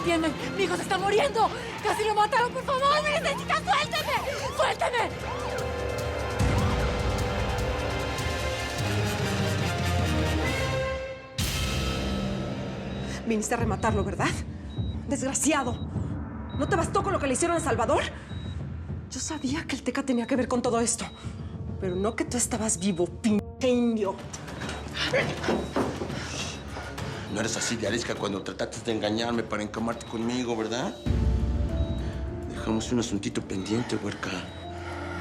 entienden. Mi hijo se está muriendo. Casi lo mataron, por favor. ¡Me necesitan! ¡Suélteme! ¡Suélteme! Viniste a rematarlo, ¿verdad? Desgraciado. ¿No te bastó con lo que le hicieron a Salvador? Yo sabía que el Teca tenía que ver con todo esto. Pero no que tú estabas vivo, pinche indio. No eres así de arisca cuando trataste de engañarme para encamarte conmigo, ¿verdad? Dejamos un asuntito pendiente, huerca.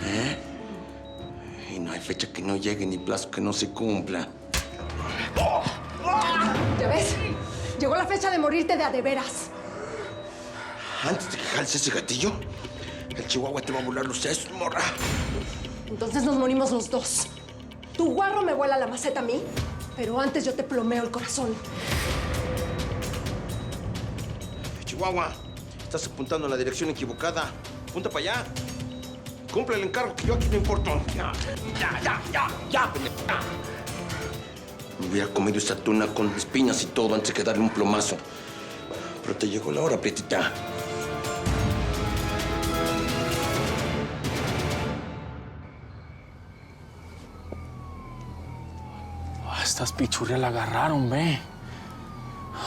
¿Eh? Y no hay fecha que no llegue ni plazo que no se cumpla. ¿Ya ves? Llegó la fecha de morirte de a de veras. Antes de que jales ese gatillo, el chihuahua te va a volar los sesos, morra. Entonces nos morimos los dos. Tu guarro me vuela la maceta a mí, pero antes yo te plomeo el corazón. Chihuahua, estás apuntando en la dirección equivocada. Apunta para allá. Cumple el encargo que yo aquí no importo. Ya. Me hubiera comido esa tuna con espinas y todo antes de darle un plomazo. Pero te llegó la hora, prietita. Estas pichurrias la agarraron, ve.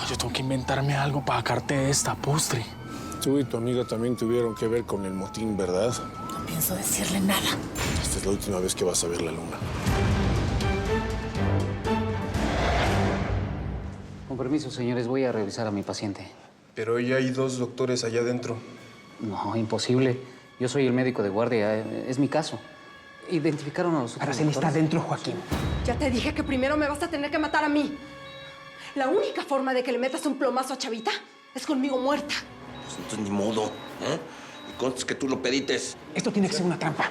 Yo tengo que inventarme algo para sacarte de esta postre. Tú y tu amiga también tuvieron que ver con el motín, ¿verdad? No pienso decirle nada. Esta es la última vez que vas a ver la luna. Con permiso, señores, voy a revisar a mi paciente. Pero ya hay 2 doctores allá adentro. No, imposible. Yo soy el médico de guardia. Es mi caso. ¿Identificaron a los otros Araceli está doctores? dentro, Joaquín. Ya te dije que primero me vas a tener que matar a mí. La única forma de que le metas un plomazo a Chavita es conmigo muerta. Pues entonces ni modo, ¿eh? Y contes que tú lo pedites. Esto tiene que ser una trampa.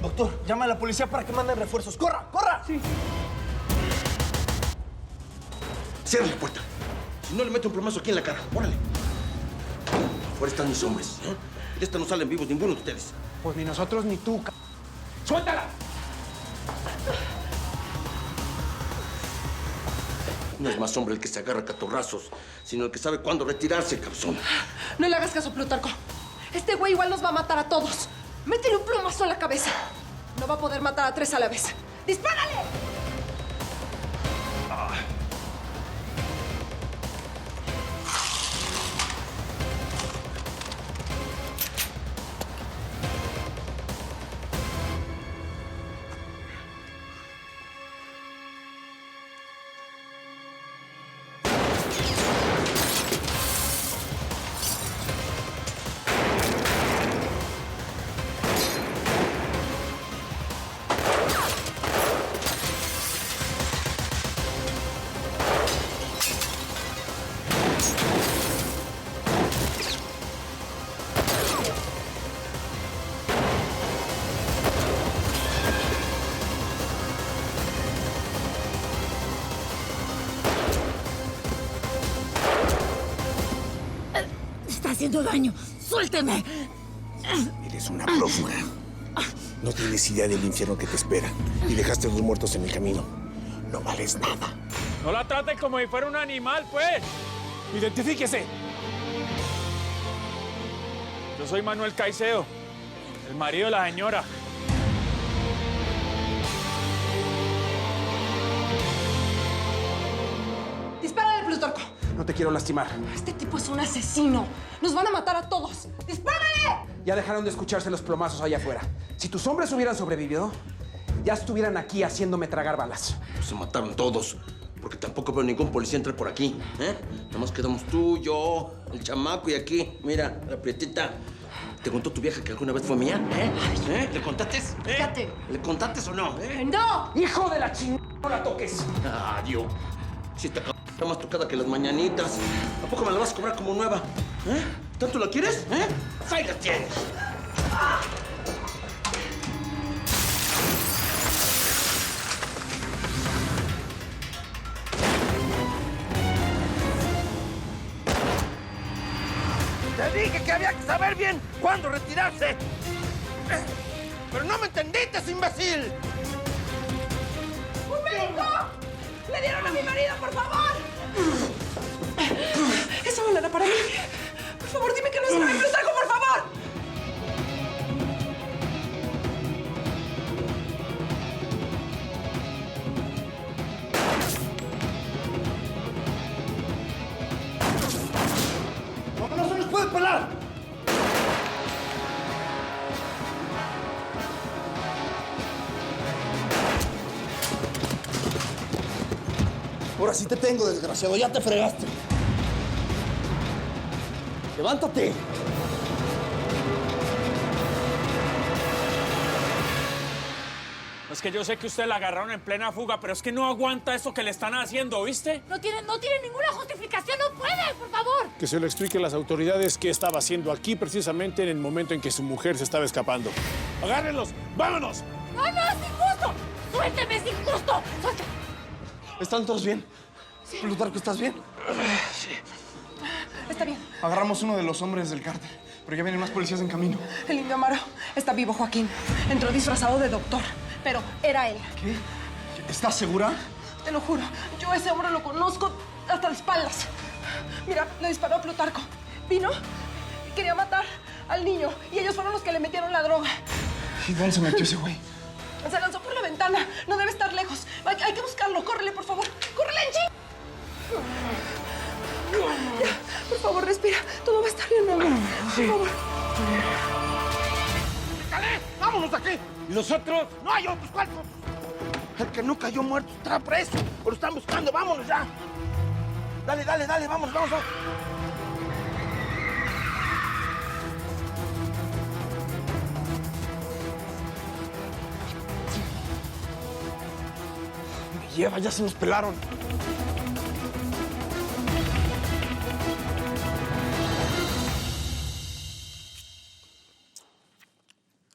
Doctor, llama a la policía para que manden refuerzos. ¡Corra, corra! Sí. Cierra la puerta. Si no, le meto un plomazo aquí en la cara. Órale. Afuera están mis hombres, ¿eh? De esta no salen vivos ninguno de ustedes. Pues ni nosotros ni tú, ¡Suéltala! No es más hombre el que se agarra a catorrazos, sino el que sabe cuándo retirarse, cabezón. No le hagas caso, Plutarco. Este güey igual nos va a matar a todos. Métele un plomazo en la cabeza. No va a poder matar a 3 a la vez. ¡Dispárale! Está haciendo daño. ¡Suélteme! Eres una prófuga. No tienes idea del infierno que te espera. Y dejaste 2 muertos en el camino. No vales nada. No la traten como si fuera un animal, pues. ¡Identifíquese! Yo soy Manuel Caicedo, el marido de la señora. ¡Dispárale, Plutarco! No te quiero lastimar. Este tipo es un asesino. Nos van a matar a todos. ¡Dispárale! Ya dejaron de escucharse los plomazos allá afuera. Si tus hombres hubieran sobrevivido, ya estuvieran aquí haciéndome tragar balas. Pues se mataron todos, porque tampoco veo ningún policía entrar por aquí, ¿eh? Nada más quedamos tú, yo, el chamaco y aquí. Mira, la prietita. ¿Te contó tu vieja que alguna vez fue mía? ¿Le contaste? Fíjate. ¿Le contaste o no? ¡No! ¡Hijo de la chingada! ¡No la toques! Adiós. Si esta está más tocada que las mañanitas. ¿A poco me la vas a cobrar como nueva? ¿Eh? ¿Tanto la quieres? ¡Ahí la tienes! ¡Te dije que que había que saber bien cuándo retirarse. Pero no me entendiste, imbécil. ¡Un médico! ¡Le dieron a mi marido, por favor! Esa bala era para mí. Por favor, dime que no es grave, Plutarco, por favor. ¡No se nos puede pelar! Ahora sí te tengo, desgraciado. Ya te fregaste. ¡Levántate! Es que yo sé que usted la agarraron en plena fuga, pero es que no aguanta eso que le están haciendo, ¿viste? No tiene ninguna justificación, no puede, por favor. Que se lo explique a las autoridades qué estaba haciendo aquí precisamente en el momento en que su mujer se estaba escapando. ¡Agárrenlos! ¡Vámonos! No, es injusto. Suélteme, es injusto. Suélteme. ¿Están todos bien? Plutarco, ¿estás bien? Está bien. Agarramos uno de los hombres del cártel, pero ya vienen más policías en camino. El indio Amaro está vivo, Joaquín. Entró disfrazado de doctor, pero era él. ¿Qué? ¿Estás segura? Te lo juro. Yo a ese hombre lo conozco hasta las espaldas. Mira, le disparó a Plutarco. Vino, quería matar al niño y ellos fueron los que le metieron la droga. ¿Y dónde se metió ese güey? Se lanzó por la ventana. No debe estar lejos. Hay que buscarlo. Córrele, por favor. ¡Córrele, en Ya, por favor, respira. Todo va a estar bien, mi amor. Por favor. ¡Calé! ¡Vámonos de aquí! ¿Y nosotros? ¡No hay otros cuartos! El que no cayó muerto está preso. O lo están buscando. ¡Vámonos ya! Dale, vámonos. Me lleva, ya se nos pelaron.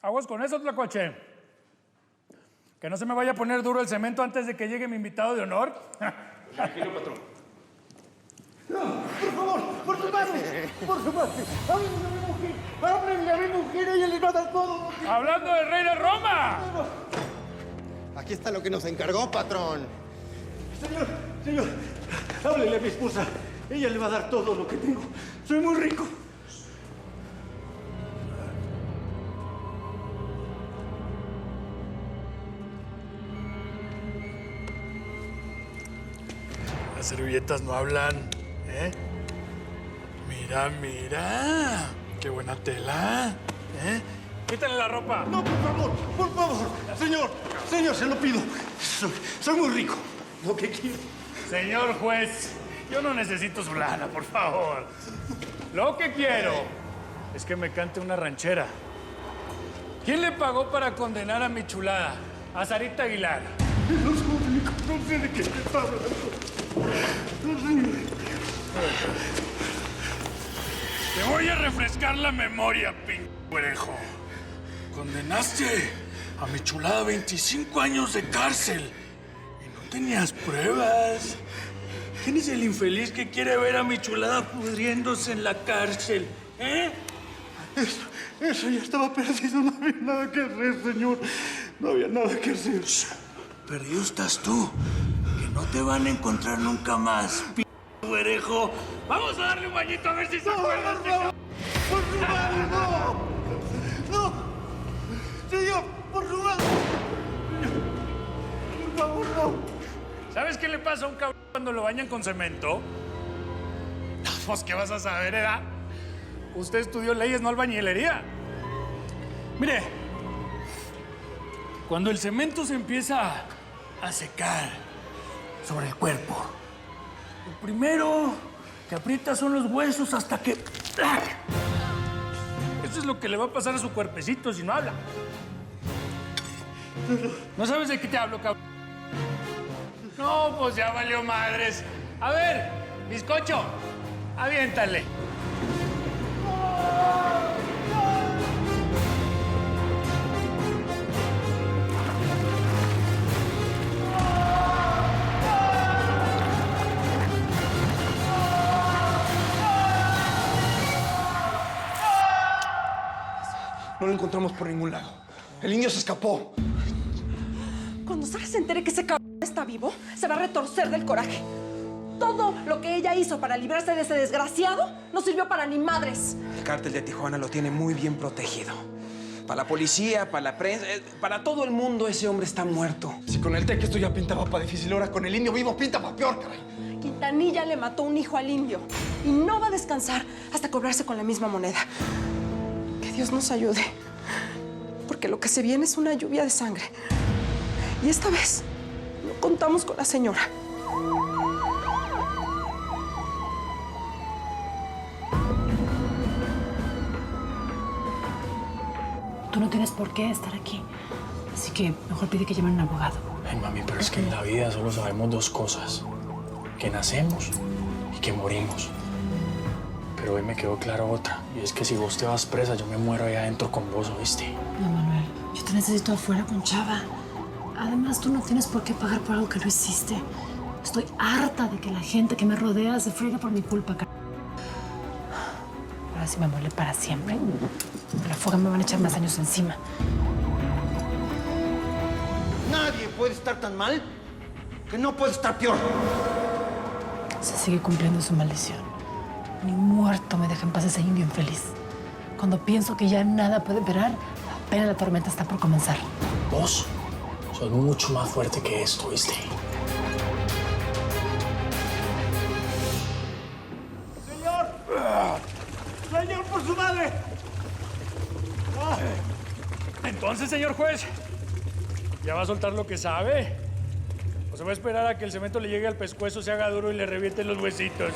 Aguas con eso, Tlacuache. Que no se me vaya a poner duro el cemento antes de que llegue mi invitado de honor. Tranquilo, patrón. No, por favor, por su madre, háblenle a mi mujer, háblenle a mi mujer, ella les va a dar todo. Hablando del rey de Roma. Aquí está lo que nos encargó, patrón. Señor, háblele a mi esposa, ella le va a dar todo lo que tengo. Soy muy rico. Las servilletas no hablan, ¿eh? Mira. Qué buena tela, ¿eh? Quítale la ropa. No, por favor, señor, se lo pido. Soy muy rico. Lo que quiero. Señor juez, yo no necesito su lana, por favor. Lo que quiero es que me cante una ranchera. ¿Quién le pagó para condenar a mi chulada? A Sarita Aguilar. No sé de qué está hablando. No, señor. Te voy a refrescar la memoria, pinguerejo. Condenaste a mi chulada a 25 años de cárcel y no tenías pruebas. ¿Quién es el infeliz que quiere ver a mi chulada pudriéndose en la cárcel? ¿Eh? Eso ya estaba perdido, no había nada que hacer, señor. No había nada que hacer. Perdido estás tú, que no te van a encontrar nunca más, pinguerejo. Vamos a darle un bañito a ver si se acuerdan. ¡Por su madre, no! ¡No! ¡Señor, por su madre! Por favor, no. ¿Sabes qué le pasa a un cabrón cuando lo bañan con cemento? Pues, ¿qué vas a saber, edad? Usted estudió leyes, no albañilería. Mire, cuando el cemento se empieza a secar sobre el cuerpo, lo primero que aprieta son los huesos hasta que... Eso es lo que le va a pasar a su cuerpecito si no habla. ¿No sabes de qué te hablo, cabrón? No, pues ya valió madres. A ver, bizcocho, aviéntale. No lo encontramos por ningún lado. El indio se escapó. Cuando Sara se entere que ese cabrón está vivo, se va a retorcer del coraje. Todo lo que ella hizo para librarse de ese desgraciado no sirvió para ni madres. El cártel de Tijuana lo tiene muy bien protegido. Para la policía, para la prensa, para todo el mundo ese hombre está muerto. Si con el Teque esto ya pintaba para difícil, ahora con el indio vivo pinta para peor, caray. Quintanilla le mató un hijo al indio y no va a descansar hasta cobrarse con la misma moneda. Que Dios nos ayude, porque lo que se viene es una lluvia de sangre. Y esta vez no contamos con la señora. Tú no tienes por qué estar aquí. Así que mejor pide que llamen a un abogado. Ay, mami, pero es que en la vida solo sabemos dos cosas. Que nacemos y que morimos. Pero hoy me quedó claro otra. Y es que si vos te vas presa, yo me muero allá adentro con vos, ¿oíste? No, Manuel, yo te necesito afuera con Chava. Además, tú no tienes por qué pagar por algo que no hiciste. Estoy harta de que la gente que me rodea se friegue por mi culpa. Ahora sí me muere para siempre. A la fuga me van a echar más años encima. Nadie puede estar tan mal que no puede estar peor. Se sigue cumpliendo su maldición. Ni muerto me deja en paz ese indio infeliz. Cuando pienso que ya nada puede parar, apenas la tormenta está por comenzar. Vos sos mucho más fuerte que esto, ¿viste? ¡Señor! ¡Señor, por su madre! Entonces, señor juez, ¿ya va a soltar lo que sabe? ¿O se va a esperar a que el cemento le llegue al pescuezo, se haga duro y le reviente los huesitos?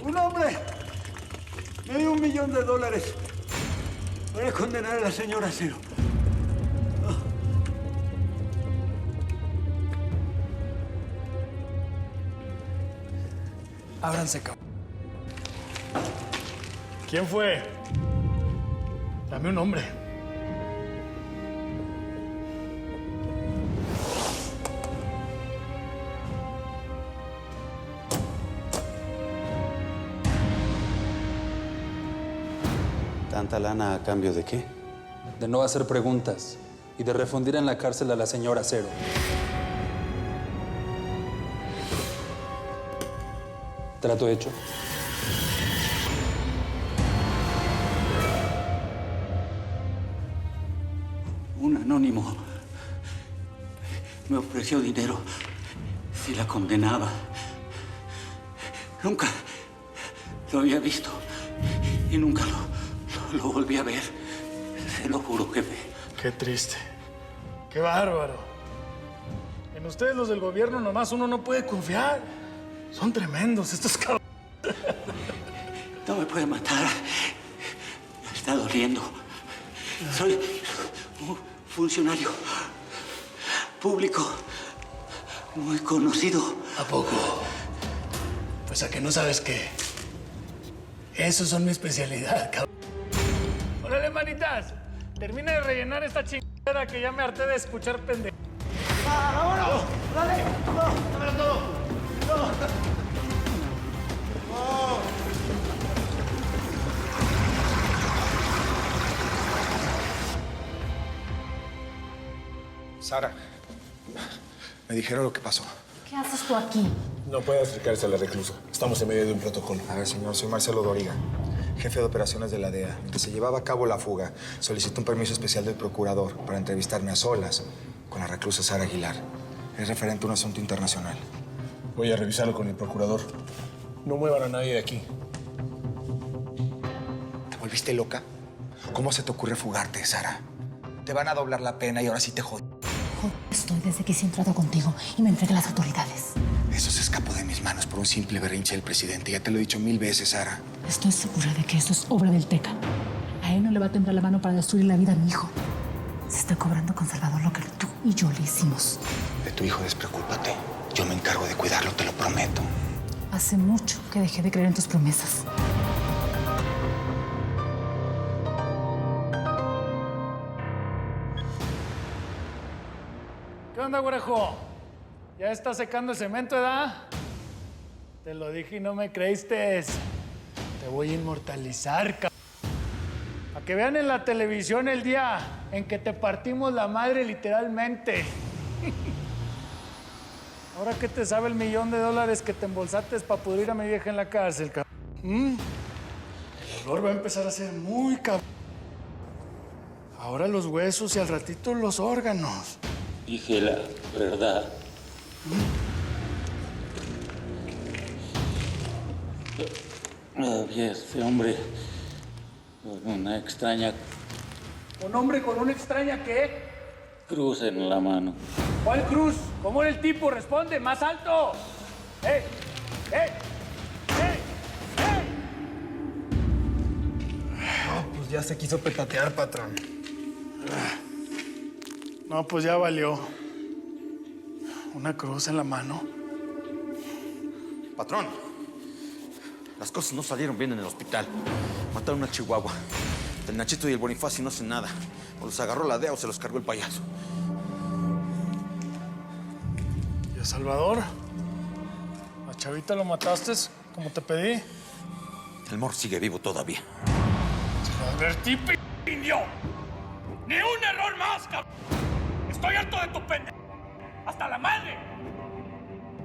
Un hombre me dio $1 millón para condenar a la señora Cero. Ábranse, cabrón. ¿Quién fue? Dame un nombre. ¿Tanta lana a cambio de qué? De no hacer preguntas y de refundir en la cárcel a la señora Cero. Trato hecho. Un anónimo me ofreció dinero si la condenaba. Nunca lo había visto y nunca lo volví a ver. Se lo juro, jefe. Qué triste. Qué bárbaro. En ustedes los del gobierno nomás uno no puede confiar. Son tremendos estos cabrones. No me puede matar. Me está doliendo. Soy un funcionario público muy conocido. ¿A poco? Pues a que no sabes qué. Esos son mi especialidad, cabrón. Órale, manitas. Termina de rellenar esta chingadera que ya me harté de escuchar pendejo. ¡Vámonos! ¡Dale! ¡No! ¡Dámelo todo! ¡No! Sara, me dijeron lo que pasó. ¿Qué haces tú aquí? No puede acercarse a la reclusa. Estamos en medio de un protocolo. A ver, señor, soy Marcelo Doriga, jefe de operaciones de la DEA. Mientras se llevaba a cabo la fuga, solicitó un permiso especial del procurador para entrevistarme a solas con la reclusa Sara Aguilar. Es referente a un asunto internacional. Voy a revisarlo con el procurador. No muevan a nadie de aquí. ¿Te volviste loca? ¿Cómo se te ocurre fugarte, Sara? Te van a doblar la pena y ahora sí te jodí. Estoy desde que hice un trato contigo y me entregué a las autoridades. Eso se escapó de mis manos por un simple berrinche del presidente. Ya te lo he dicho 1000 veces, Sara. Estoy segura de que esto es obra del Teca. A él no le va a temblar la mano para destruir la vida a mi hijo. Se está cobrando con Salvador lo que tú y yo le hicimos. De tu hijo despreocúpate. Yo me encargo de cuidarlo, te lo prometo. Hace mucho que dejé de creer en tus promesas. ¿Qué onda, güerejo? ¿Ya está secando el cemento, edad? Te lo dije y no me creíste. Te voy a inmortalizar, cabrón. Para que vean en la televisión el día en que te partimos la madre literalmente. Ahora que te sabe el $1,000,000 que te embolsaste para pudrir a mi vieja en la cárcel, cabrón. El dolor va a empezar a ser muy cabrón. Ahora los huesos y al ratito los órganos. Dije la verdad. Había este hombre con una extraña ¿Un hombre con una extraña qué? cruz en la mano. ¿Cuál cruz? ¿Cómo era el tipo? Responde, más alto. ¡Ey! ¡Ey! ¡Ey! ¡Ey! No, pues ya se quiso petatear, patrón. No, pues ya valió. Una cruz en la mano. Patrón, las cosas no salieron bien en el hospital. Mataron a Chihuahua. El Nachito y el Bonifacio no hacen nada. O los agarró la DEA o se los cargó el payaso. ¿Y a Salvador? ¿A Chavita lo mataste como te pedí? El Mor sigue vivo todavía. Advertí, indio. ¡Ni un error más, cabrón! Estoy harto de tu pendejo. ¡Hasta la madre!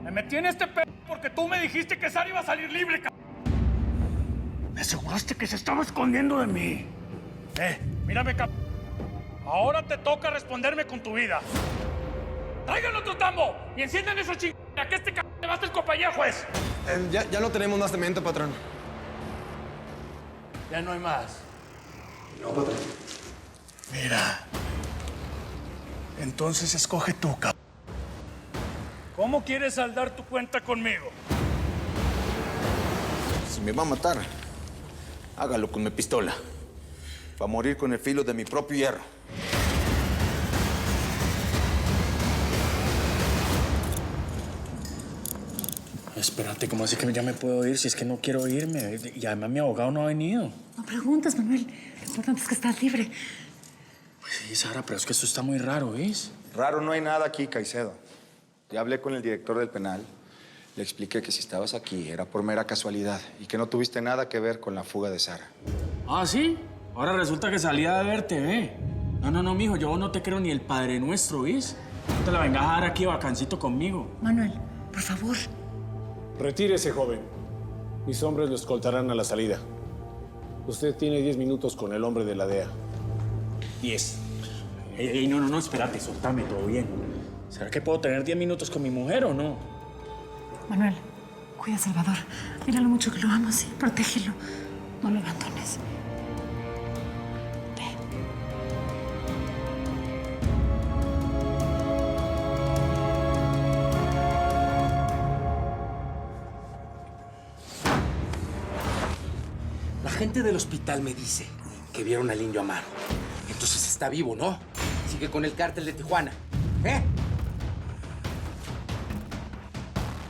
Me metí en este pedo porque tú me dijiste que Sara iba a salir libre, cabrón. Me aseguraste que se estaba escondiendo de mí. Mírame, cabrón. Ahora te toca responderme con tu vida. ¡Traigan otro tambo! Y enciendan esos chingados que este cabrón le basta el compañero juez. Ya no tenemos más cemento, patrón. Ya no hay más. No, patrón. Mira. Entonces escoge tú, cabrón. ¿Cómo quieres saldar tu cuenta conmigo? Si me va a matar, hágalo con mi pistola. Va a morir con el filo de mi propio hierro. Espérate, ¿cómo así que ya me puedo ir si es que no quiero irme? Y además mi abogado no ha venido. No preguntes, Manuel. Lo importante es que estás libre. Pues sí, Sara, pero es que esto está muy raro, ¿ves? Raro no hay nada aquí, Caicedo. Ya hablé con el director del penal. Le expliqué que si estabas aquí era por mera casualidad y que no tuviste nada que ver con la fuga de Sara. ¿Ah, sí? Ahora resulta que salía de verte, ¿eh? No, mijo, yo no te creo ni el Padre Nuestro, ¿ves? No te la vengas a dar aquí vacancito conmigo. Manuel, por favor. Retírese, joven. Mis hombres lo escoltarán a la salida. Usted tiene 10 minutos con el hombre de la DEA. 10. No, espérate, soltame, todo bien. ¿Será que puedo tener 10 minutos con mi mujer o no? Manuel, cuida a Salvador. Mira lo mucho que lo amas y protégelo. No lo abandones. La gente del hospital me dice que vieron al indio Amaro. Entonces está vivo, ¿no? Sigue con el cártel de Tijuana.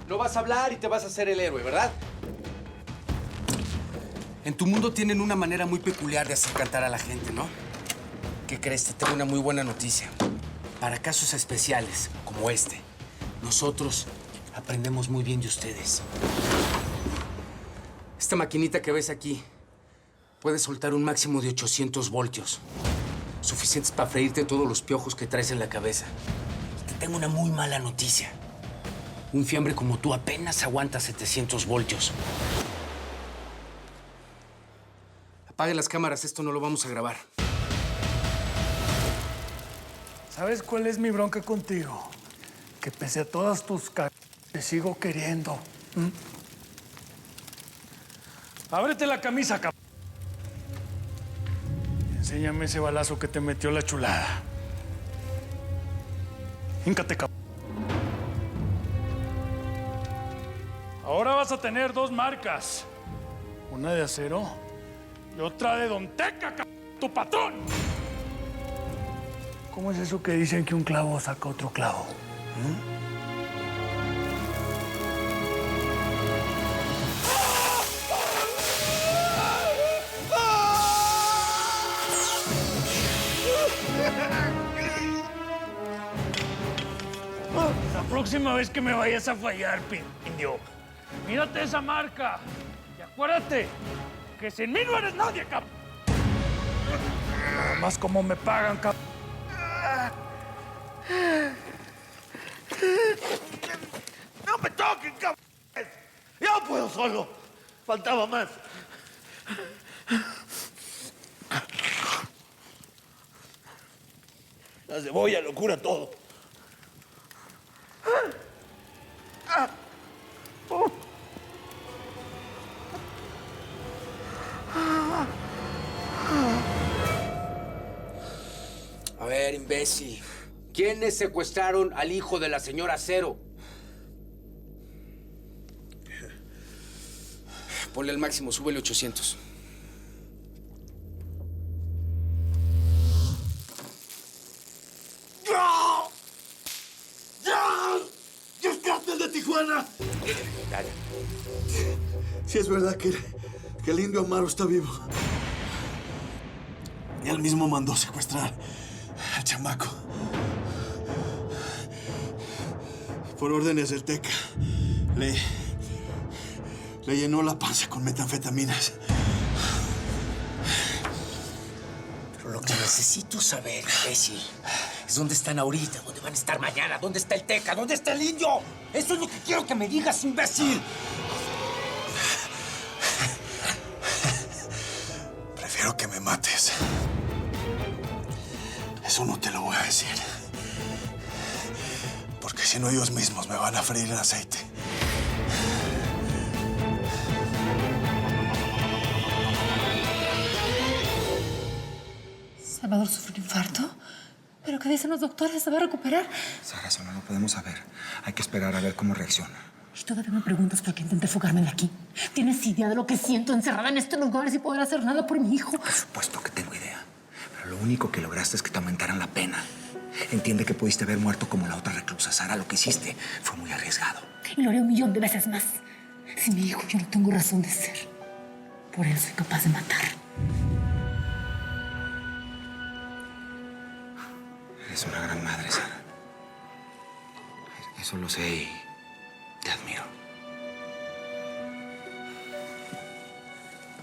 No vas a hablar y te vas a hacer el héroe, ¿verdad? En tu mundo tienen una manera muy peculiar de hacer cantar a la gente, ¿no? ¿Qué crees? Te tengo una muy buena noticia. Para casos especiales, como este, nosotros aprendemos muy bien de ustedes. Esta maquinita que ves aquí puede soltar un máximo de 800 voltios. Suficientes para freírte todos los piojos que traes en la cabeza. Y te tengo una muy mala noticia. Un fiambre como tú apenas aguanta 700 voltios. Apague las cámaras, esto no lo vamos a grabar. ¿Sabes cuál es mi bronca contigo? Que pese a todas tus te sigo queriendo. Ábrete la camisa, cabrón. Enséñame ese balazo que te metió la chulada. Híncate, cabrón. Ahora vas a tener 2 marcas. Una de acero y otra de Don Teca, cabrón, tu patrón. ¿Cómo es eso que dicen que un clavo saca otro clavo? La próxima vez que me vayas a fallar, indio, mírate esa marca y acuérdate que sin mí no eres nadie, cabrón. más como me pagan, cabrón. ¡No me toquen, cabrón! ¡Yo puedo solo! Faltaba más. La cebolla lo cura todo. A ver, imbécil. ¿Quiénes secuestraron al hijo de la señora Cero? Ponle el máximo, súbele 800. ¡Ya! ¡Ya! ¡Ya es cártel de Tijuana! Si es verdad que el indio Amaro está vivo. Y él mismo mandó secuestrar al chamaco. Por órdenes del Teca. Le llenó la panza con metanfetaminas. Pero lo que necesito saber, imbécil, es dónde están ahorita, dónde van a estar mañana, dónde está el Teca, dónde está el indio. Eso es lo que quiero que me digas, imbécil. Prefiero que me mates. Eso no te lo voy a decir. Porque si no, ellos mismos me van a freír en aceite. Salvador sufre un infarto. ¿Pero qué dicen los doctores? ¿Se va a recuperar? Sara, eso no lo podemos saber. Hay que esperar a ver cómo reacciona. Y todavía me preguntas por qué intenté fugarme de aquí. ¿Tienes idea de lo que siento encerrada en este lugar sin poder hacer nada por mi hijo? Por supuesto que tengo idea. Pero lo único que lograste es que te aumentaran la pena. Entiende que pudiste haber muerto como la otra reclusa. Sara, lo que hiciste fue muy arriesgado. Y lo haré 1.000.000 de veces más. Sin mi hijo yo no tengo razón de ser. Por él soy capaz de matar. Eres una gran madre, Sara. Eso lo sé y te admiro.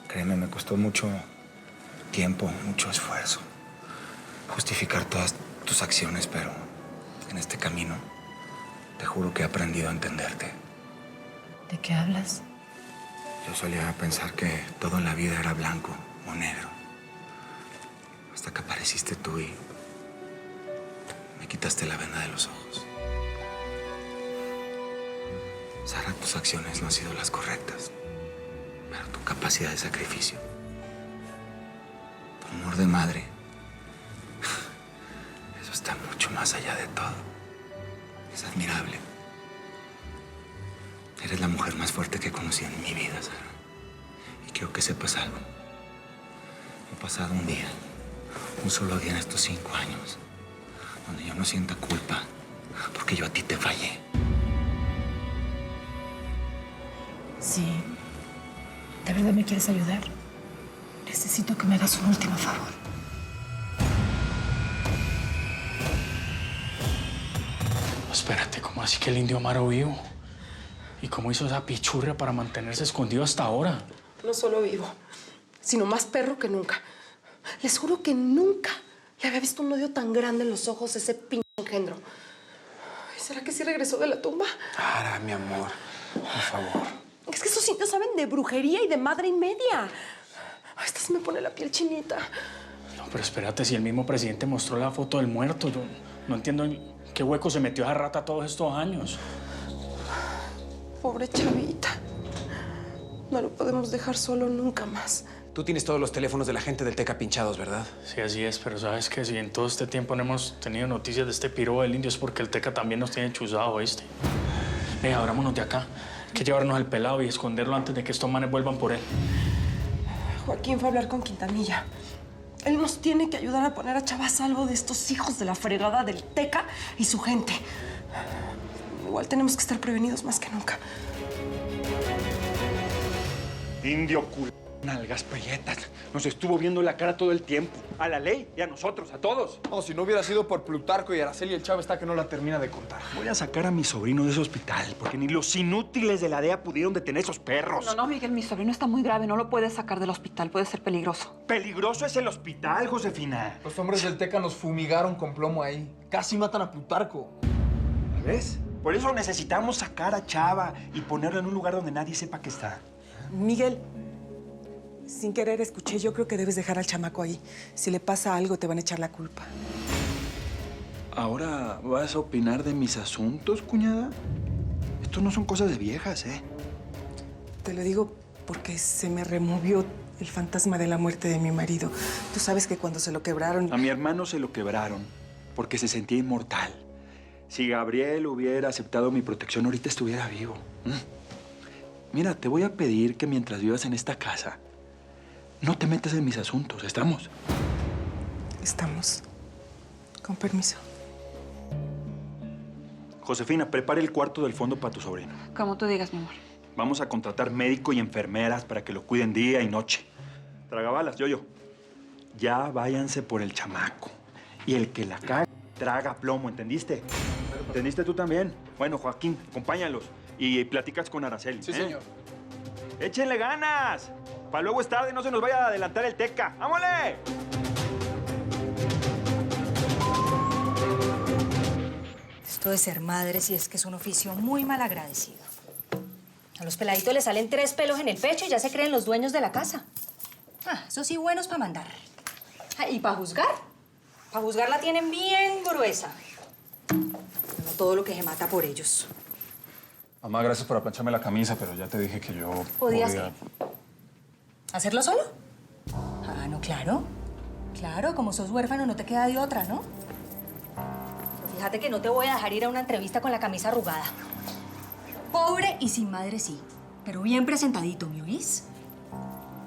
Créeme, me costó mucho tiempo, mucho esfuerzo justificar todas tus acciones, pero en este camino te juro que he aprendido a entenderte. ¿De qué hablas? Yo solía pensar que todo en la vida era blanco o negro. Hasta que apareciste tú y me quitaste la venda de los ojos. Sara, tus acciones no han sido las correctas, pero tu capacidad de sacrificio, tu amor de madre, eso está mucho más allá de todo. Es admirable. Eres la mujer más fuerte que he conocido en mi vida, Sara. Y quiero que sepas algo. No ha pasado un solo día en estos 5 años, donde yo no sienta culpa, porque yo a ti te fallé. Sí. ¿De verdad me quieres ayudar? Necesito que me hagas un último favor. Espérate, ¿cómo así que el indio Amaro vivo? ¿Y cómo hizo esa pichurria para mantenerse escondido hasta ahora? No solo vivo, sino más perro que nunca. Les juro que nunca le había visto un odio tan grande en los ojos a ese pinche engendro. ¿Será que sí regresó de la tumba? Sara, mi amor, por favor. Es que esos indios saben de brujería y de madre y media. Esta se me pone la piel chinita. No, pero espérate, si el mismo presidente mostró la foto del muerto, yo no entiendo en qué hueco se metió esa rata todos estos años. Pobre chavita. No lo podemos dejar solo nunca más. Tú tienes todos los teléfonos de la gente del Teca pinchados, ¿verdad? Sí, así es, pero ¿sabes qué? Si en todo este tiempo no hemos tenido noticias de este piro del indio es porque el Teca también nos tiene chuzado, ¿oíste? Abrámonos de acá. Hay que llevarnos al pelado y esconderlo antes de que estos manes vuelvan por él. Joaquín fue a hablar con Quintanilla. Él nos tiene que ayudar a poner a Chava a salvo de estos hijos de la fregada del Teca y su gente. Igual tenemos que estar prevenidos más que nunca. Indio culo. Nalgas prietas. Nos estuvo viendo la cara todo el tiempo. A la ley y a nosotros, a todos. No, si no hubiera sido por Plutarco y Araceli, el chavo está que no la termina de contar. Voy a sacar a mi sobrino de ese hospital, porque ni los inútiles de la DEA pudieron detener esos perros. No, Miguel, mi sobrino está muy grave. No lo puedes sacar del hospital. Puede ser peligroso. Peligroso es el hospital, Josefina. Los hombres del Teca nos fumigaron con plomo ahí. Casi matan a Plutarco. ¿Ves? Por eso necesitamos sacar a Chava y ponerlo en un lugar donde nadie sepa que está. Miguel, sin querer escuché, yo creo que debes dejar al chamaco ahí. Si le pasa algo, te van a echar la culpa. ¿Ahora vas a opinar de mis asuntos, cuñada? Esto no son cosas de viejas, ¿eh? Te lo digo porque se me removió el fantasma de la muerte de mi marido. Tú sabes que cuando se lo quebraron... A mi hermano se lo quebraron porque se sentía inmortal. Si Gabriel hubiera aceptado mi protección, ahorita estuviera vivo. Mira, te voy a pedir que mientras vivas en esta casa, no te metas en mis asuntos. ¿Estamos? Estamos. Con permiso. Josefina, prepara el cuarto del fondo para tu sobrino. Como tú digas, mi amor. Vamos a contratar médico y enfermeras para que lo cuiden día y noche. Tragabalas, yo. Ya váyanse por el chamaco. Y el que la cague, traga plomo, ¿entendiste? ¿Entendiste tú también? Bueno, Joaquín, acompáñalos. Y platicas con Araceli. Sí, señor. ¡Échenle ganas! Para luego es tarde, no se nos vaya a adelantar el Teca. ¡Vámonos! Esto de ser madre sí es que es un oficio muy mal agradecido. A los peladitos les salen 3 pelos en el pecho y ya se creen los dueños de la casa. Eso sí, buenos para mandar. ¿Y para juzgar? Para juzgar la tienen bien gruesa. No todo lo que se mata por ellos. Mamá, gracias por aplancharme la camisa, pero ya te dije que yo ¿Podías qué? ¿Hacerlo solo? No, claro. Claro, como sos huérfano no te queda de otra, ¿no? Pero fíjate que no te voy a dejar ir a una entrevista con la camisa arrugada. Pobre y sin madre sí, pero bien presentadito, ¿me oís?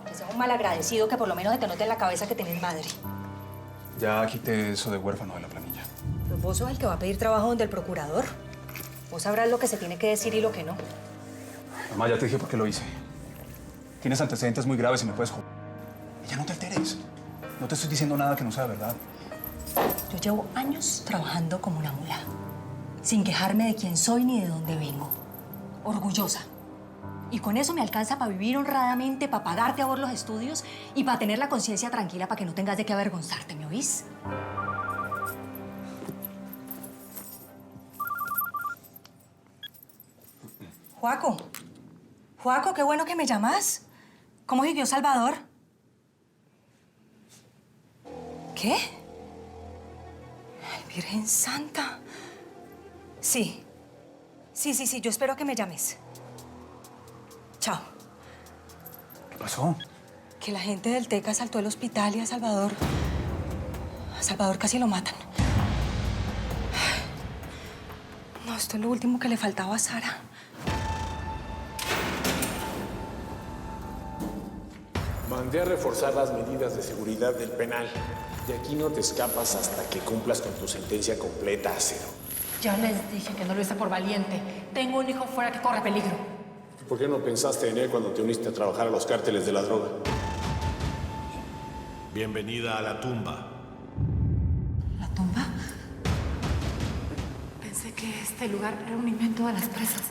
Que sea un malagradecido que por lo menos se te note en la cabeza que tenés madre. Ya quité eso de huérfano de la planilla. Pero vos sos el que va a pedir trabajo donde el procurador. Vos sabrás lo que se tiene que decir y lo que no. Mamá, ya te dije por qué lo hice. Tienes antecedentes muy graves y me puedes joder. Y ya no te alteres. No te estoy diciendo nada que no sea verdad. Yo llevo años trabajando como una mula, sin quejarme de quién soy ni de dónde vengo. Orgullosa. Y con eso me alcanza para vivir honradamente, para pagarte a vos los estudios y para tener la conciencia tranquila para que no tengas de qué avergonzarte, ¿me oís? Joaco. Joaco, qué bueno que me llamas. ¿Cómo siguió Salvador? ¿Qué? Ay, Virgen Santa. Sí. Sí, yo espero que me llames. Chao. ¿Qué pasó? Que la gente del Teca asaltó el hospital y a Salvador casi lo matan. No, esto es lo último que le faltaba a Sara. Mandé a reforzar las medidas de seguridad del penal. De aquí no te escapas hasta que cumplas con tu sentencia completa, Acero. Ya les dije que no lo hice por valiente. Tengo un hijo fuera que corre peligro. ¿Por qué no pensaste en él cuando te uniste a trabajar a los cárteles de la droga? Bienvenida a la tumba. ¿La tumba? Pensé que este lugar era un invento de las presas.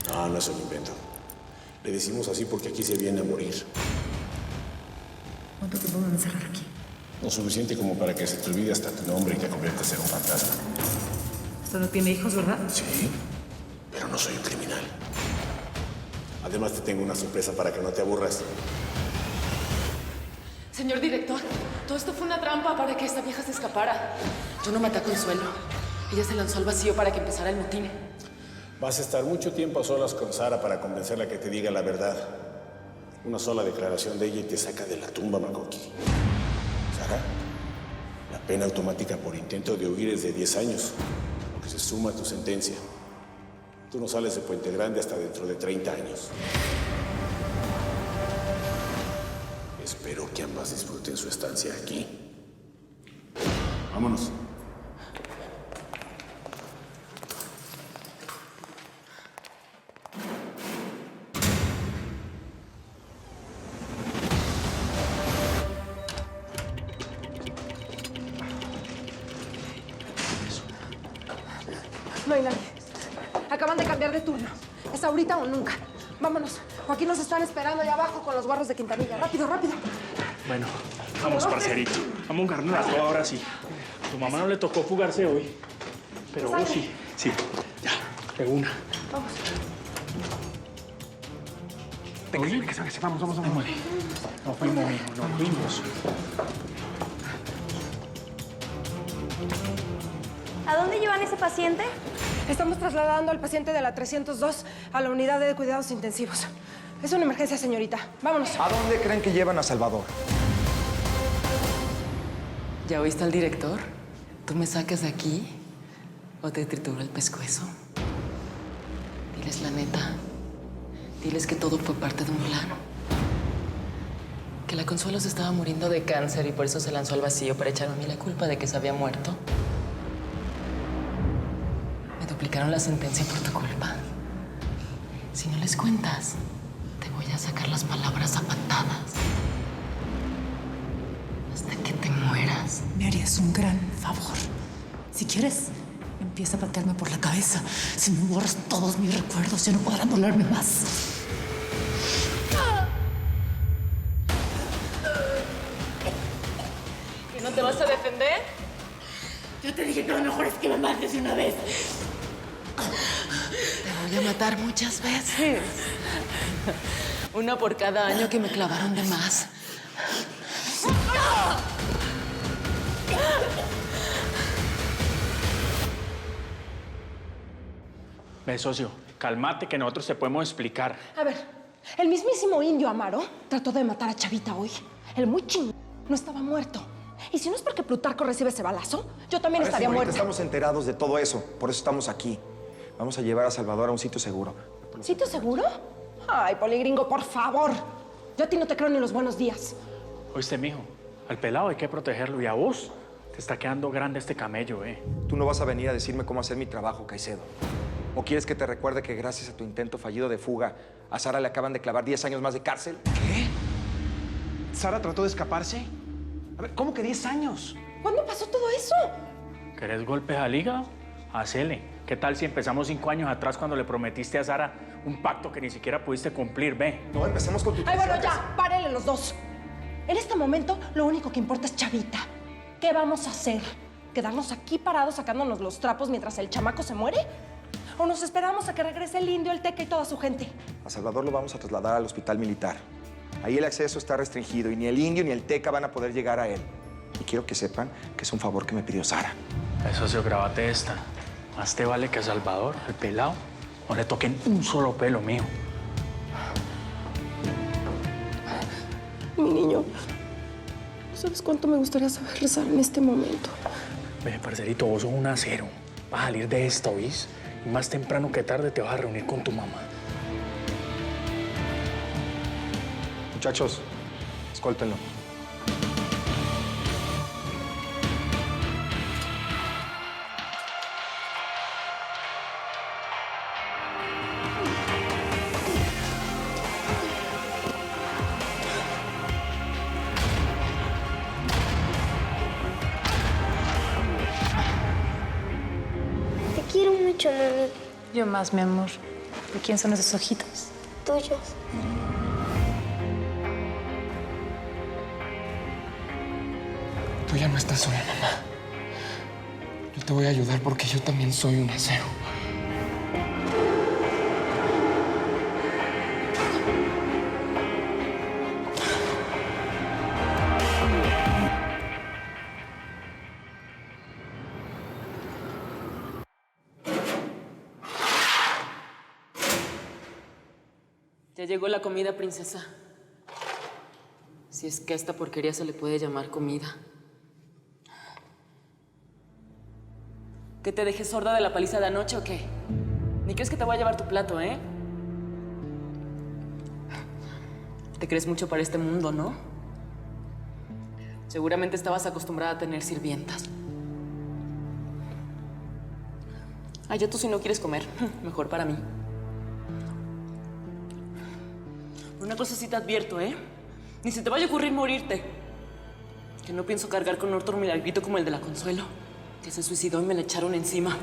No, no es un invento. Le decimos así porque aquí se viene a morir. ¿Cuánto tiempo me van a encerrar aquí? Lo suficiente como para que se te olvide hasta tu nombre y te conviertas en un fantasma. Usted no tiene hijos, ¿verdad? Sí, pero no soy un criminal. Además, te tengo una sorpresa para que no te aburras. Señor director, todo esto fue una trampa para que esta vieja se escapara. Yo no maté a Consuelo. Ella se lanzó al vacío para que empezara el motín. Vas a estar mucho tiempo a solas con Sara para convencerla que te diga la verdad. Una sola declaración de ella y te saca de la tumba, Makoki. Sara, la pena automática por intento de huir es de 10 años, lo que se suma a tu sentencia. Tú no sales de Puente Grande hasta dentro de 30 años. Espero que ambas disfruten su estancia aquí. Vámonos. No hay nadie. Acaban de cambiar de turno. ¿Es ahorita o nunca? Vámonos. Joaquín nos están esperando allá abajo con los guarros de Quintanilla. Rápido, rápido. Bueno, vamos, parcerito. Vamos a agarrarnos las dos ahora sí. A tu mamá no le tocó fugarse hoy. Pero vos sí. Sí, ya, de una. Vamos. Oye, que se vamos. Nos fuimos, hijo, nos fuimos. ¿A dónde llevan ese paciente? Estamos trasladando al paciente de la 302 a la unidad de cuidados intensivos. Es una emergencia, señorita. Vámonos. ¿A dónde creen que llevan a Salvador? ¿Ya oíste al director? ¿Tú me sacas de aquí o te trituro el pescuezo? Diles la neta. Diles que todo fue parte de un plan. Que la Consuelo se estaba muriendo de cáncer y por eso se lanzó al vacío para echarme a mí la culpa de que se había muerto. Me duplicaron la sentencia por tu culpa. Si no les cuentas, te voy a sacar las palabras a patadas. Hasta que te mueras. Me harías un gran favor. Si quieres, empieza a patearme por la cabeza. Si me borras todos mis recuerdos, ya no podrán dolerme más. ¿Y no te vas a defender? Yo te dije que lo mejor es que me mates de una vez. Te voy a matar muchas veces. Una por cada año que me clavaron de más. Ve, socio, cálmate que nosotros te podemos explicar. A ver, el mismísimo indio Amaro trató de matar a Chavita hoy. El muy chingón no estaba muerto. Y si no es porque Plutarco recibe ese balazo, yo también estaría muerta. Estamos enterados de todo eso. Por eso estamos aquí. Vamos a llevar a Salvador a un sitio seguro. ¿Sitio seguro? Ay, Poligringo, por favor. Yo a ti no te creo ni los buenos días. Oíste, mijo, al pelado hay que protegerlo y a vos te está quedando grande este camello, Tú no vas a venir a decirme cómo hacer mi trabajo, Caicedo. ¿O quieres que te recuerde que gracias a tu intento fallido de fuga, a Sara le acaban de clavar 10 años más de cárcel? ¿Qué? ¿Sara trató de escaparse? A ver, ¿cómo que 10 años? ¿Cuándo pasó todo eso? ¿Querés golpes al hígado? Hacele. ¿Qué tal si empezamos 5 años atrás cuando le prometiste a Sara un pacto que ni siquiera pudiste cumplir? Ve. No, empecemos con tu... Ay, bueno, ya, párenle los dos. En este momento, lo único que importa es Chavita. ¿Qué vamos a hacer? ¿Quedarnos aquí parados sacándonos los trapos mientras el chamaco se muere? ¿O nos esperamos a que regrese el indio, el teca y toda su gente? A Salvador lo vamos a trasladar al hospital militar. Ahí el acceso está restringido y ni el indio ni el teca van a poder llegar a él. Y quiero que sepan que es un favor que me pidió Sara. Socio, grabate esta. Más te vale que a Salvador, el pelado, no le toquen un solo pelo mío. Mi niño, ¿no sabes cuánto me gustaría saber rezar en este momento? Ve, parcerito, vos sos un acero. Vas a salir de esta, ¿oís? Y más temprano que tarde te vas a reunir con tu mamá. Muchachos, escóltenlo. Te quiero mucho, mami. Yo más, mi amor. ¿De quién son esos ojitos? Tuyos. Tú ya no estás sola, mamá. Yo te voy a ayudar porque yo también soy un acero. Ya llegó la comida, princesa. Si es que a esta porquería se le puede llamar comida. ¿Que te dejes sorda de la paliza de anoche o qué? Ni crees que te voy a llevar tu plato, ¿eh? Te crees mucho para este mundo, ¿no? Seguramente estabas acostumbrada a tener sirvientas. Ah, ya tú si no quieres comer, mejor para mí. Una cosa sí te advierto, ¿eh? Ni se te vaya a ocurrir morirte. Que no pienso cargar con otro milagrito como el de la Consuelo, que se suicidó y me la echaron encima.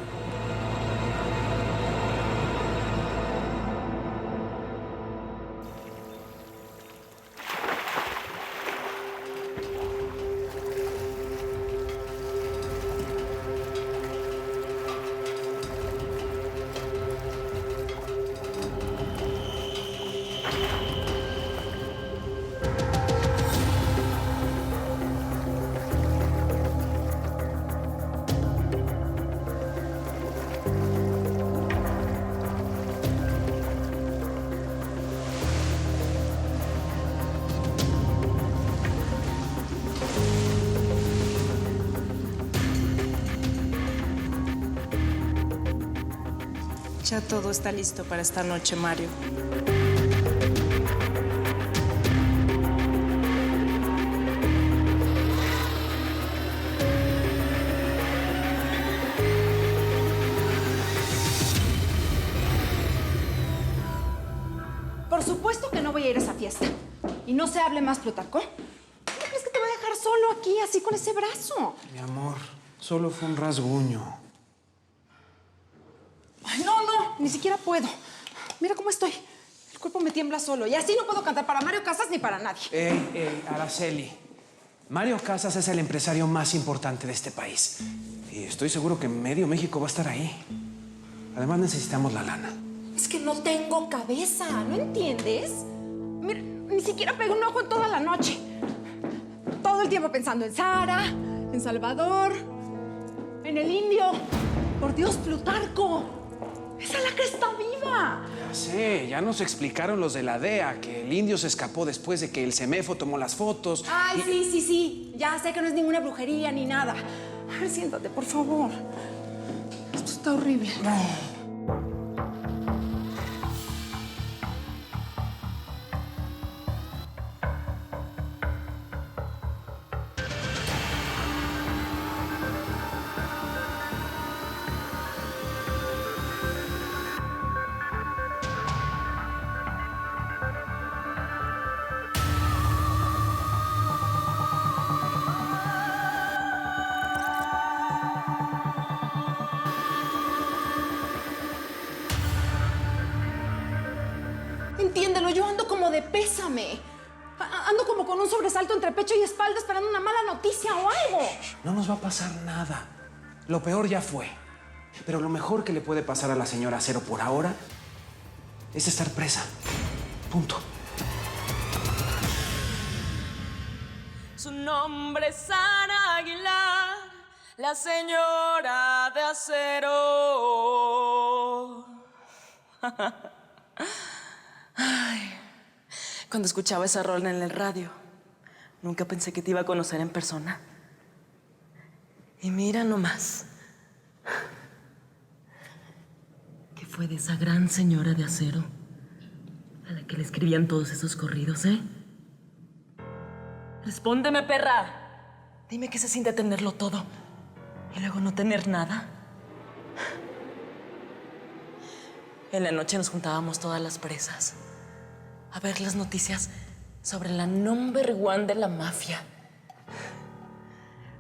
Ya todo está listo para esta noche, Mario. Por supuesto que no voy a ir a esa fiesta. Y no se hable más, Plutarco. ¿Cómo crees que te voy a dejar solo aquí, así con ese brazo? Mi amor, solo fue un rasguño. Ay, no, ni siquiera puedo. Mira cómo estoy. El cuerpo me tiembla solo. Y así no puedo cantar para Mario Casas ni para nadie. Araceli. Mario Casas es el empresario más importante de este país. Y estoy seguro que medio México va a estar ahí. Además, necesitamos la lana. Es que no tengo cabeza, ¿no entiendes? Mira, ni siquiera pego un ojo en toda la noche. Todo el tiempo pensando en Sara, en Salvador, en el indio. Por Dios, Plutarco. ¡Esa es la que está viva! Ya sé, ya nos explicaron los de la DEA que el indio se escapó después de que el CEMEFO tomó las fotos. Ay, sí. Ya sé que no es ninguna brujería ni nada. A ver, siéntate, por favor. Esto está horrible. Entiéndelo, yo ando como de pésame. Ando como con un sobresalto entre pecho y espalda esperando una mala noticia o algo. No nos va a pasar nada. Lo peor ya fue. Pero lo mejor que le puede pasar a la señora Acero por ahora es estar presa. Punto. Su nombre es Sara Aguilar, la señora de acero. Ay, cuando escuchaba esa rola en el radio, nunca pensé que te iba a conocer en persona. Y mira nomás, que fue de esa gran señora de acero a la que le escribían todos esos corridos, ¿eh? Respóndeme, perra. Dime qué se siente tenerlo todo y luego no tener nada. En la noche nos juntábamos todas las presas a ver las noticias sobre la number one de la mafia.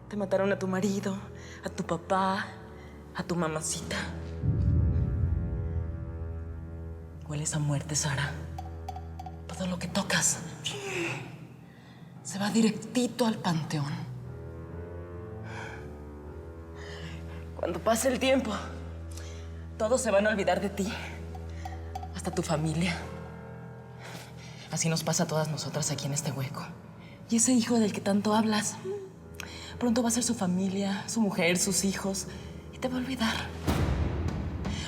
Te mataron a tu marido, a tu papá, a tu mamacita. Hueles a muerte, Sara. Todo lo que tocas se va directito al panteón. Cuando pase el tiempo, todos se van a olvidar de ti. Hasta tu familia. Así nos pasa a todas nosotras aquí en este hueco. Y ese hijo del que tanto hablas, pronto va a ser su familia, su mujer, sus hijos, y te va a olvidar.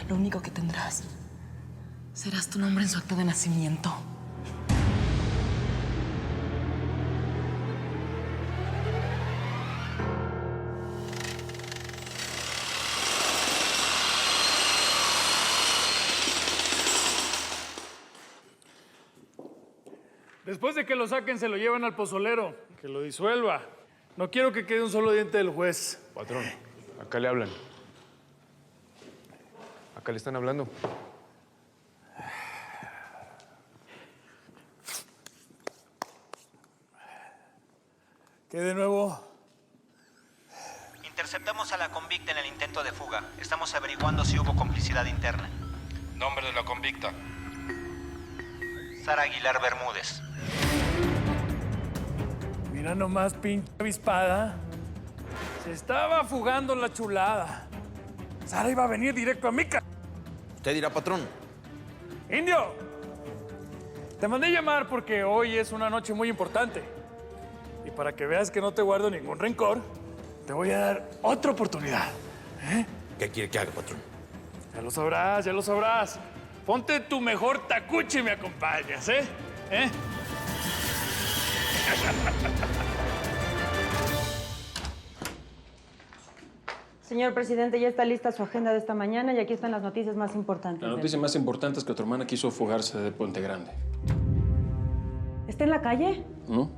Lo único que tendrás serás tu nombre en su acta de nacimiento. Después de que lo saquen, se lo llevan al pozolero, que lo disuelva. No quiero que quede un solo diente del juez. Patrón, acá le hablan. Acá le están hablando. ¿Qué de nuevo? Interceptamos a la convicta en el intento de fuga. Estamos averiguando si hubo complicidad interna. Nombre de la convicta. Sara Aguilar Bermúdez. Mira nomás, pinche avispada. Se estaba fugando la chulada. Sara iba a venir directo a mi casa. Usted dirá, patrón. ¡Indio! Te mandé llamar porque hoy es una noche muy importante. Y para que veas que no te guardo ningún rencor, te voy a dar otra oportunidad. ¿Eh? ¿Qué quiere que haga, patrón? Ya lo sabrás, ya lo sabrás. Ponte tu mejor tacuche y me acompañas, ¿eh? ¿Eh? Señor presidente, ya está lista su agenda de esta mañana y aquí están las noticias más importantes. La noticia más importante es que tu hermana quiso fugarse de Puente Grande. ¿Está en la calle? ¿No?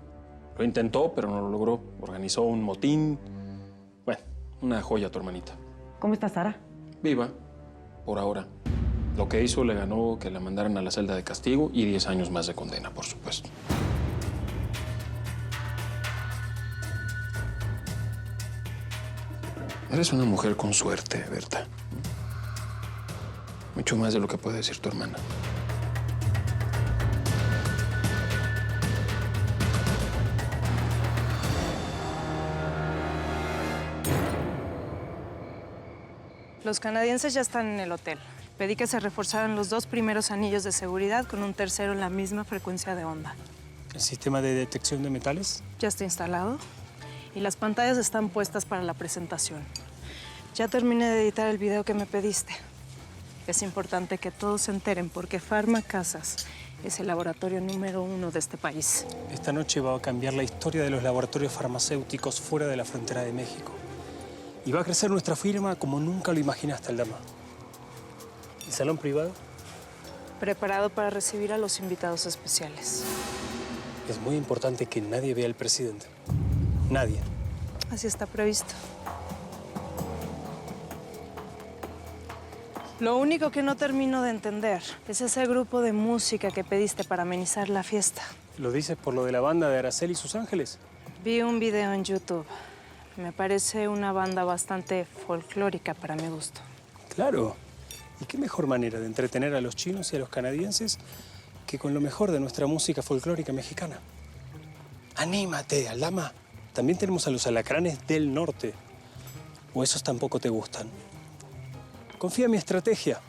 Lo intentó, pero no lo logró. Organizó un motín. Bueno, una joya tu hermanita. ¿Cómo está Sara? Viva, por ahora. Lo que hizo le ganó que la mandaran a la celda de castigo y 10 años más de condena, por supuesto. Eres una mujer con suerte, Berta. Mucho más de lo que puede decir tu hermana. Los canadienses ya están en el hotel. Pedí que se reforzaran los 2 primeros anillos de seguridad con un tercero en la misma frecuencia de onda. ¿El sistema de detección de metales? Ya está instalado y las pantallas están puestas para la presentación. Ya terminé de editar el video que me pediste. Es importante que todos se enteren porque Pharma Casas es el laboratorio número 1 de este país. Esta noche va a cambiar la historia de los laboratorios farmacéuticos fuera de la frontera de México. Y va a crecer nuestra firma como nunca lo imaginaste, Aldama. ¿El salón privado? Preparado para recibir a los invitados especiales. Es muy importante que nadie vea al presidente. Nadie. Así está previsto. Lo único que no termino de entender es ese grupo de música que pediste para amenizar la fiesta. ¿Lo dices por lo de la banda de Araceli y sus ángeles? Vi un video en YouTube. Me parece una banda bastante folclórica para mi gusto. Claro. ¿Y qué mejor manera de entretener a los chinos y a los canadienses que con lo mejor de nuestra música folclórica mexicana? ¡Anímate, Aldama! También tenemos a los alacranes del norte. ¿O esos tampoco te gustan? Confía en mi estrategia.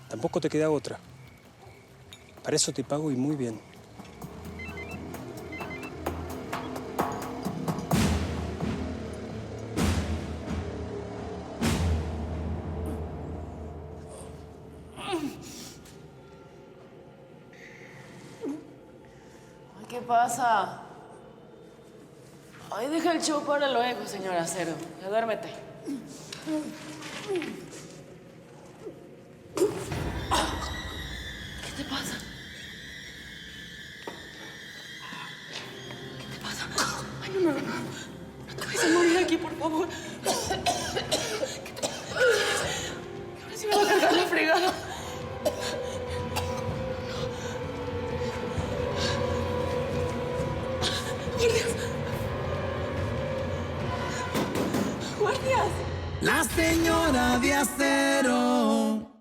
Tampoco te queda otra. Para eso te pago y muy bien. ¿Qué pasa? Ay, deja el show para luego, señor Acero. Ya duérmete. ¿Qué te pasa? ¿Qué te pasa? Ay, no. No te vayas a morir aquí, por favor. ¿Qué tienes? Ahora sí me va a cargar la fregada. ¡Guardias! La señora de acero.